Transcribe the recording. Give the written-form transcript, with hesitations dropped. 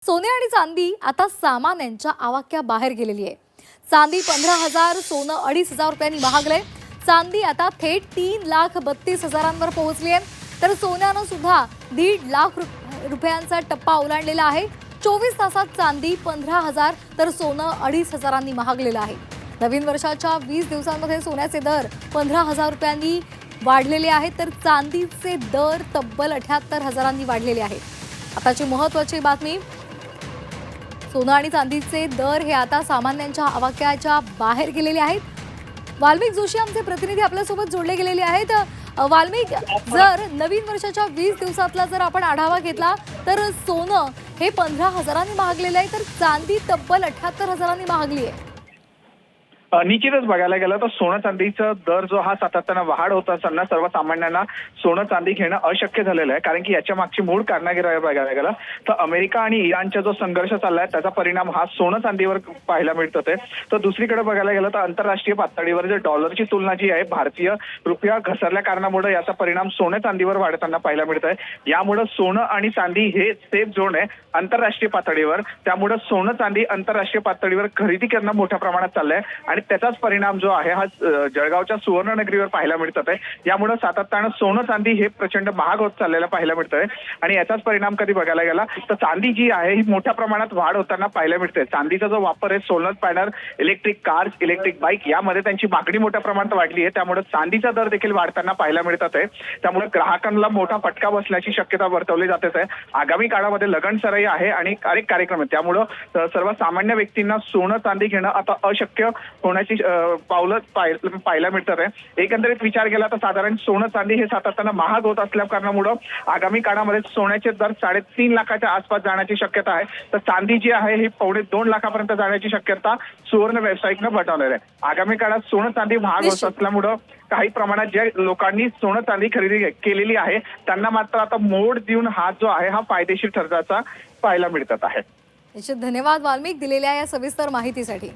सोने आणि चांदी आता सामान्यांच्या आवाक्याबाहेर गेलेली आहे। चांदी 15,000, सोनं 2,500 रुपयांनी महागलंय। चांदी आता थेट 3,32,000 पोहोचली आहे, तर सोन्यानं सुद्धा 1.5 लाख रुपयांचा टप्पा ओलांडलेला आहे। 24 तासात चांदी 15,000 तर सोनं 2,500 महागलेलं आहे। नवीन वर्षाच्या 20 दिवसांमध्ये सोन्याचे दर 15,000 रुपयांनी वाढलेले आहेत, तर चांदीचे दर तब्बल 78,000 वाढलेले आहेत। आताची महत्त्वाची बातमी, सोनं आणि चांदीचे दर हे आता सामान्यांच्या आवाक्याच्या बाहेर गेलेले आहेत। वाल्मिक जोशी आमचे प्रतिनिधी आपल्यासोबत जोडले गेलेले आहेत। वाल्मिक, जर नवीन वर्षाच्या 20 दिवसातला जर आपण आढावा घेतला तर सोनं हे 15,000 महागलेलं आहे, तर चांदी तब्बल 78,000 महागली आहे। निश्चितच बघायला गेलं तर सोनं चांदीचा दर जो हा सातत्यानं वाढ होत असताना सर्वसामान्यांना सोनं चांदी घेणं अशक्य झालेलं आहे, कारण की याच्या मागची मूळ कारणं बघायला गेलं तर अमेरिका आणि इराणचा जो संघर्ष चाललाय त्याचा परिणाम हा सोनं चांदीवर पाहायला मिळतो। तर दुसरीकडे बघायला गेलं तर आंतरराष्ट्रीय पातळीवर जे डॉलरची तुलना जी आहे भारतीय रुपया घसरल्या कारणामुळे याचा परिणाम सोनं चांदीवर वाढताना पाहायला मिळतोय। यामुळे सोनं आणि चांदी हे सेफ झोन आहे आंतरराष्ट्रीय पातळीवर, त्यामुळे सोनं चांदी आंतरराष्ट्रीय पातळीवर खरेदी करणं मोठ्या प्रमाणात चाललंय आणि त्याचाच परिणाम जो आहे हा जळगावच्या सुवर्णनगरीवर पाहायला मिळतात आहे। यामुळे सातत्यानं सोनं चांदी हे प्रचंड महाग होत चाललेलं पाहायला मिळतंय आणि याचाच परिणाम कधी बघायला गेला तर चांदी जी आहे ही मोठ्या प्रमाणात वाढ होताना पाहायला मिळते। चांदीचा जो वापर आहे solar panel, electric cars, electric bike यामध्ये त्यांची मागणी मोठ्या प्रमाणात वाढली आहे, त्यामुळे चांदीचा दर देखील वाढताना पाहायला मिळतात आहे। त्यामुळे ग्राहकांना मोठा फटका बसल्याची शक्यता वर्तवली जाते आहे। आगामी काळामध्ये लगन सराई आहे आणि अनेक कार्यक्रम आहेत, त्यामुळे सर्वसामान्य व्यक्तींना सोनं चांदी घेणं आता अशक्य होण्याची पावलं पाहायला मिळतात आहे। एकंदरीत विचार केला तर साधारण सोनं चांदी हे सातत्यानं महाग होत असल्या कारणामुळे आगामी काळामध्ये सोन्याचे दर 3.5 लाखाच्या आसपास जाण्याची शक्यता आहे, तर चांदी जी आहे ही 2.25 लाखापर्यंत जाण्याची शक्यता सुवर्ण व्यावसायिकनं बजावलेली आहे। आगामी काळात सोनं चांदी महाग होत असल्यामुळे काही प्रमाणात ज्या लोकांनी सोनं चांदी खरेदी केलेली आहे त्यांना मात्र आता मोड देऊन हा जो आहे हा फायदेशीर ठरण्याचा पाहायला मिळतात आहे। धन्यवाद वाल्मिक दिलेल्या या सविस्तर माहितीसाठी।